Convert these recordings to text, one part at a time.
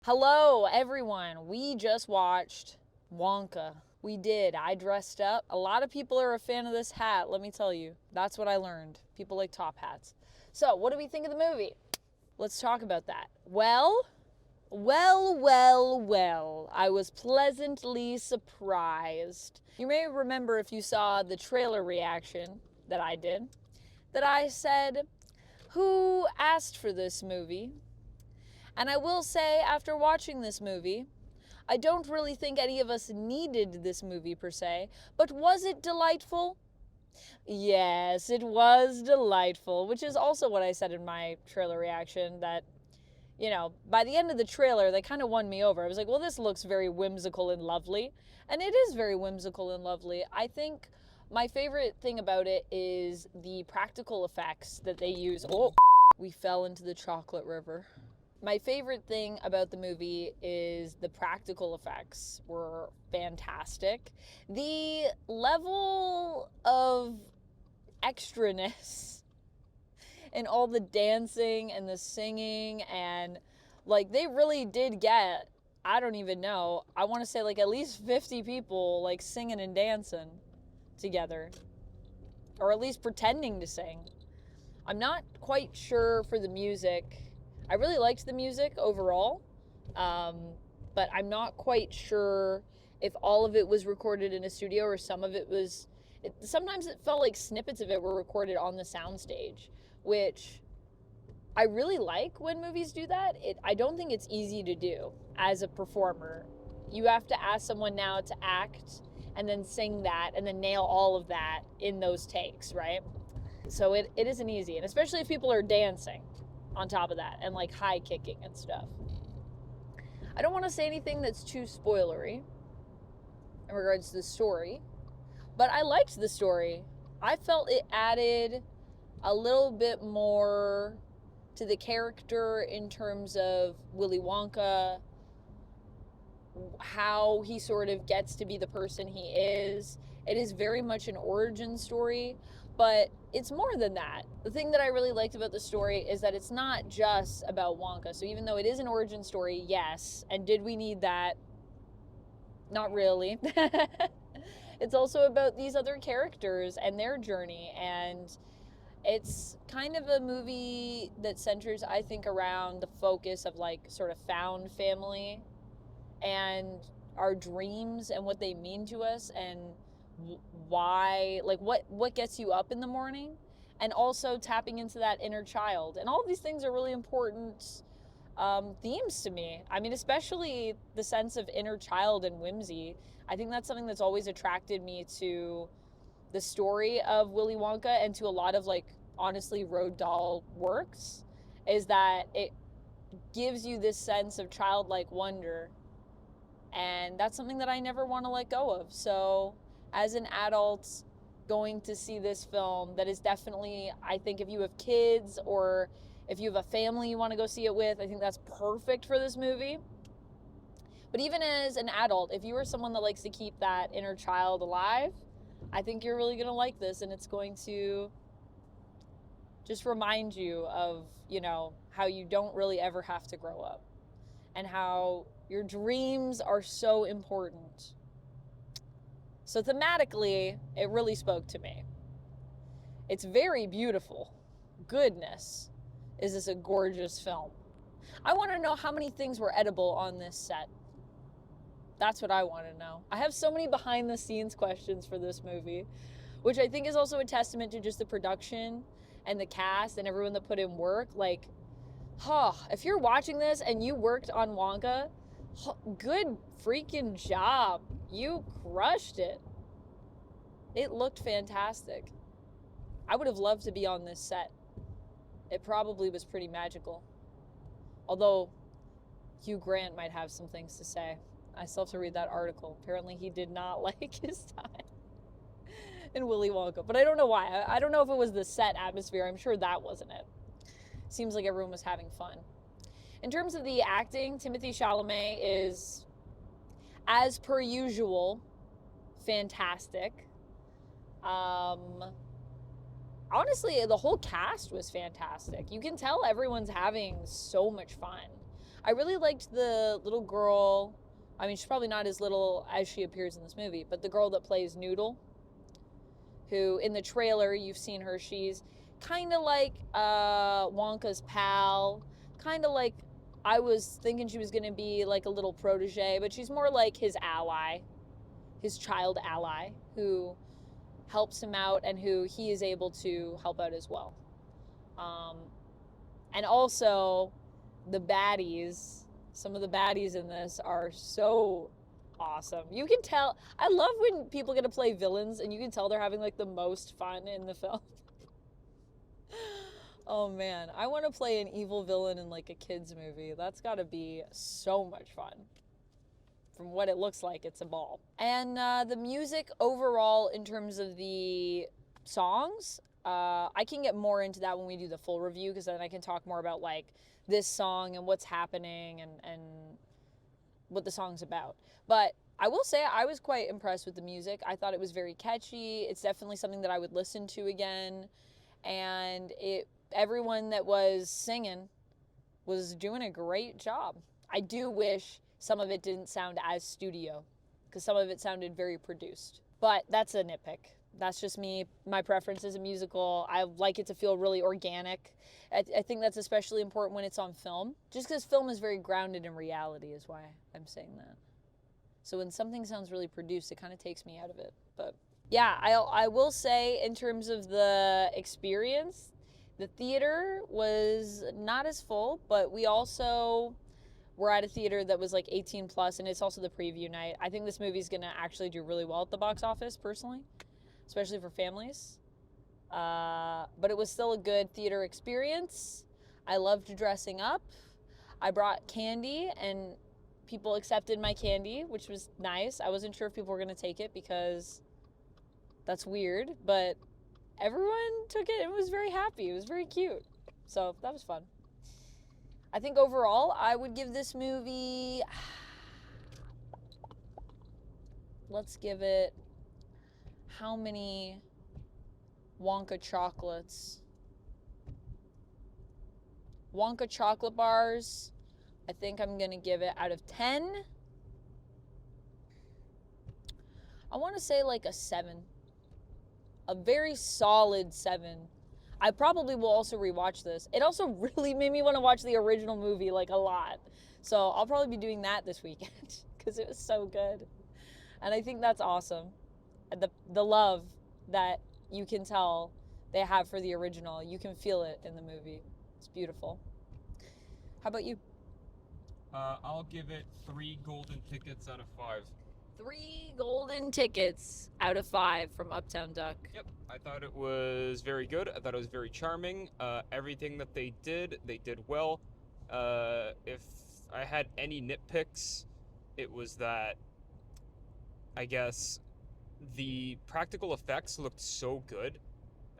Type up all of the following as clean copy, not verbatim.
Hello, everyone. We just watched Wonka. We did. I dressed up. A lot of people are a fan of this hat, let me tell you. That's what I learned. People like top hats. So, what do we think of the movie? Let's talk about that. Well, I was pleasantly surprised. You may remember if you saw the trailer reaction that I did, that I said, who asked for this movie? And I will say, after watching this movie, I don't really think any of us needed this movie per se, but was it delightful? Yes, it was delightful, which is also what I said in my trailer reaction, that, by the end of the trailer, they kind of won me over. I was like, well, this looks very whimsical and lovely. And it is very whimsical and lovely. I think my favorite thing about it is the practical effects that they use. Oh, we fell into the chocolate river. My favorite thing about the movie is the practical effects were fantastic. The level of extraness and all the dancing and the singing, and like they really did get, I don't even know, I want to say like at least 50 people like singing and dancing together, or at least pretending to sing. I'm not quite sure for the music. I really liked the music overall, but I'm not quite sure if all of it was recorded in a studio or some of it was. Sometimes it felt like snippets of it were recorded on the soundstage, which I really like when movies do that. I don't think it's easy to do as a performer. You have to ask someone now to act and then sing that and then nail all of that in those takes, right? So it isn't easy, and especially if people are dancing on top of that and like high kicking and stuff. I don't want to say anything that's too spoilery in regards to the story, but I liked the story. I felt it added a little bit more to the character in terms of Willy Wonka, how he sort of gets to be the person he is. It is very much an origin story, but it's more than that. The thing that I really liked about the story is that it's not just about Wonka. So even though it is an origin story, yes, and did we need that? Not really. It's also about these other characters and their journey, and it's kind of a movie that centers, I think, around the focus of like sort of found family and our dreams and what they mean to us, and why, like what gets you up in the morning, and also tapping into that inner child. And all of these things are really important themes to me. I mean, especially the sense of inner child and whimsy. I think that's something that's always attracted me to the story of Willy Wonka and to a lot of, like, honestly, Roald Dahl works, is that it gives you this sense of childlike wonder. And that's something that I never want to let go of. So as an adult going to see this film, that is definitely, I think if you have kids or if you have a family you want to go see it with, I think that's perfect for this movie. But even as an adult, if you are someone that likes to keep that inner child alive, I think you're really going to like this, and it's going to just remind you of, how you don't really ever have to grow up, and how your dreams are so important. So thematically, it really spoke to me. It's very beautiful. Goodness, is this a gorgeous film. I want to know how many things were edible on this set. That's what I want to know. I have so many behind the scenes questions for this movie, which I think is also a testament to just the production and the cast and everyone that put in work. Like, if you're watching this and you worked on Wonka, good freaking job. You crushed it. It looked fantastic. I would have loved to be on this set. It probably was pretty magical. Although Hugh Grant might have some things to say. I still have to read that article. Apparently he did not like his time in Willy Wonka. But I don't know why. I don't know if it was the set atmosphere. I'm sure that wasn't it. Seems like everyone was having fun. In terms of the acting, Timothée Chalamet is, as per usual, fantastic. Honestly, the whole cast was fantastic. You can tell everyone's having so much fun. I really liked the little girl. I mean, she's probably not as little as she appears in this movie, but the girl that plays Noodle, who in the trailer you've seen her, she's kind of like Wonka's pal, kind of like, I was thinking she was going to be like a little protege, but she's more like his ally, his child ally, who helps him out and who he is able to help out as well. And also, the baddies, some of the baddies in this are so awesome. You can tell, I love when people get to play villains and you can tell they're having like the most fun in the film. Oh man, I want to play an evil villain in like a kid's movie. That's got to be so much fun. From what it looks like, it's a ball. And the music overall, in terms of the songs, I can get more into that when we do the full review, because then I can talk more about like this song and what's happening and what the song's about. But I will say I was quite impressed with the music. I thought it was very catchy. It's definitely something that I would listen to again. And everyone that was singing was doing a great job. I do wish some of it didn't sound as studio, because some of it sounded very produced. But that's a nitpick. That's just me. My preference is a musical. I like it to feel really organic. I think that's especially important when it's on film. Just because film is very grounded in reality is why I'm saying that. So when something sounds really produced, it kind of takes me out of it. But yeah, I will say, in terms of the experience, the theater was not as full, but we also were at a theater that was like 18 plus, and it's also the preview night. I think this movie's gonna actually do really well at the box office, personally, especially for families. But it was still a good theater experience. I loved dressing up. I brought candy, and people accepted my candy, which was nice. I wasn't sure if people were gonna take it, because that's weird, but everyone took it and was very happy. It was very cute. So that was fun. I think overall, I would give this movie, let's give it, how many Wonka chocolates? Wonka chocolate bars, I think I'm gonna give it, out of 10, I wanna say like a 7. A very solid 7. I probably will also rewatch this. It also really made me want to watch the original movie like a lot. So I'll probably be doing that this weekend, because it was so good. And I think that's awesome. The love that you can tell they have for the original, you can feel it in the movie. It's beautiful. How about you? I'll give it 3 golden tickets out of 5. 3 golden tickets out of 5 from UptownDuck. Yep, I thought it was very good. I thought it was very charming. Everything that they did well. If I had any nitpicks, it was that, I guess, the practical effects looked so good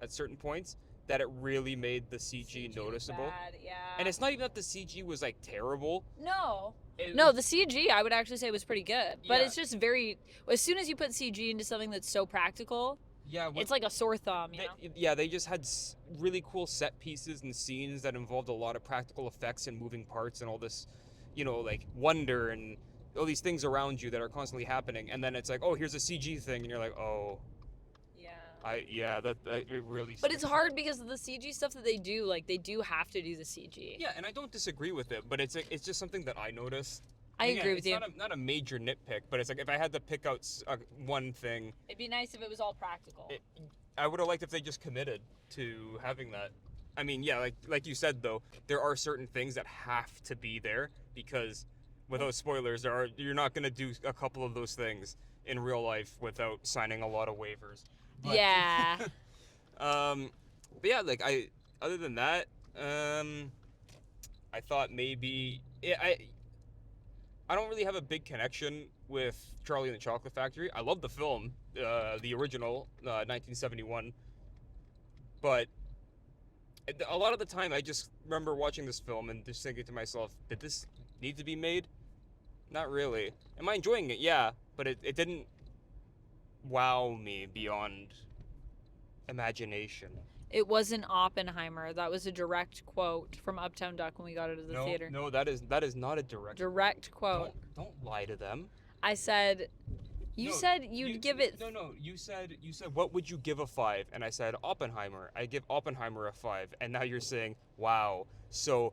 at certain points that it really made the CG noticeable. Bad, yeah. And it's not even that the CG was like terrible. No. No, the CG I would actually say was pretty good. But Yeah. it's just very, as soon as you put CG into something that's so practical, it's like a sore thumb, you know? They just had really cool set pieces and scenes that involved a lot of practical effects and moving parts and all this, like wonder and all these things around you that are constantly happening. And then it's like, oh, here's a CG thing. And you're like, oh. That it really. But it's hard because of the CG stuff that they do. Like, they do have to do the CG. Yeah, and I don't disagree with it, but it's just something that I noticed. I agree with you. It's not a major nitpick, but it's like if I had to pick out one thing. It'd be nice if it was all practical. I would have liked if they just committed to having that. I mean, yeah, like you said though, there are certain things that have to be there, because without spoilers, you're not gonna do a couple of those things in real life without signing a lot of waivers. But, yeah. but yeah, like other than that, I thought maybe I don't really have a big connection with Charlie and the Chocolate Factory. I love the film, the original, 1971. But a lot of the time, I just remember watching this film and just thinking to myself, did this need to be made? Not really. Am I enjoying it? Yeah, but it didn't wow me beyond imagination. It wasn't Oppenheimer. That was a direct quote from Uptown Duck when we got it at the theater. No, that is not a Direct quote. Don't lie to them. I said, you said you'd give it. No. You said what would you give a 5? And I said Oppenheimer. I give Oppenheimer a 5. And now you're saying, wow. So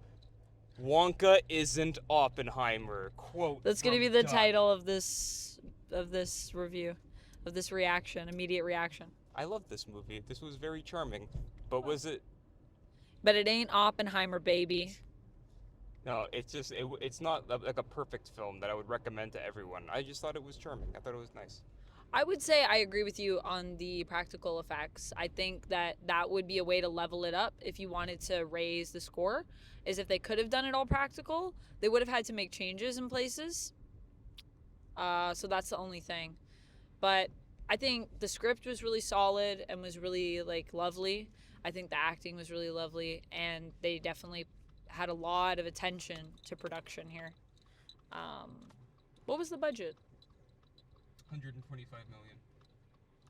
Wonka isn't Oppenheimer. Quote. That's gonna be the title of this review, of this reaction, immediate reaction. I love this movie. This was very charming. But was it? But it ain't Oppenheimer, baby. No, it's not like a perfect film that I would recommend to everyone. I just thought it was charming. I thought it was nice. I would say I agree with you on the practical effects. I think that would be a way to level it up if you wanted to raise the score, is if they could have done it all practical, they would have had to make changes in places. So that's the only thing. But I think the script was really solid and was really like lovely. I think the acting was really lovely, and they definitely had a lot of attention to production here. What was the budget? 125 million.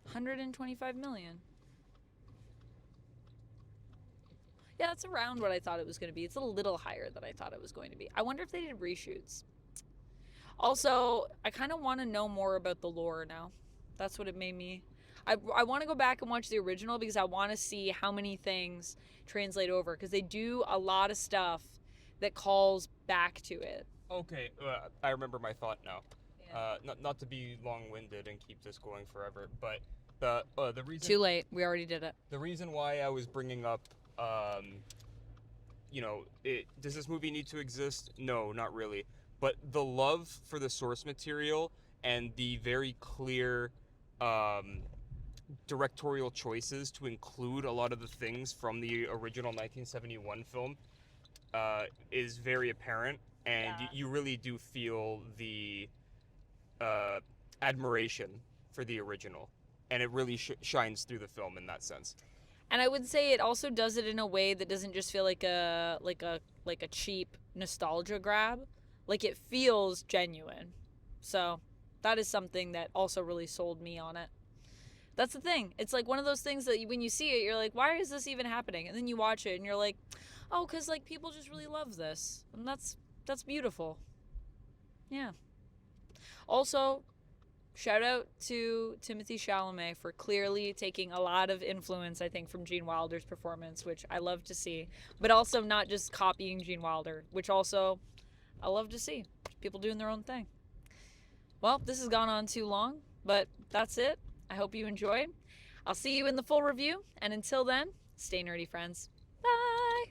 125 million. Yeah, that's around what I thought it was going to be. It's a little higher than I thought it was going to be. I wonder if they did reshoots. Also, I kind of want to know more about the lore now. That's what it made me. I want to go back and watch the original because I want to see how many things translate over, because they do a lot of stuff that calls back to it. Okay, I remember my thought now. Yeah. Not to be long-winded and keep this going forever, but the reason. Too late. We already did it. The reason why I was bringing up, does this movie need to exist? No, not really. But the love for the source material and the very clear directorial choices to include a lot of the things from the original 1971 film is very apparent, and you really do feel the admiration for the original, and it really shines through the film in that sense. And I would say it also does it in a way that doesn't just feel like a cheap nostalgia grab. Like, it feels genuine. So that is something that also really sold me on it. That's the thing. It's like one of those things that when you see it, you're like, why is this even happening? And then you watch it and you're like, oh, because like people just really love this. And that's beautiful. Yeah. Also, shout out to Timothée Chalamet for clearly taking a lot of influence, I think, from Gene Wilder's performance, which I love to see. But also not just copying Gene Wilder, which also I love to see. People doing their own thing. Well, this has gone on too long, but that's it. I hope you enjoyed. I'll see you in the full review, and until then, stay nerdy, friends. Bye!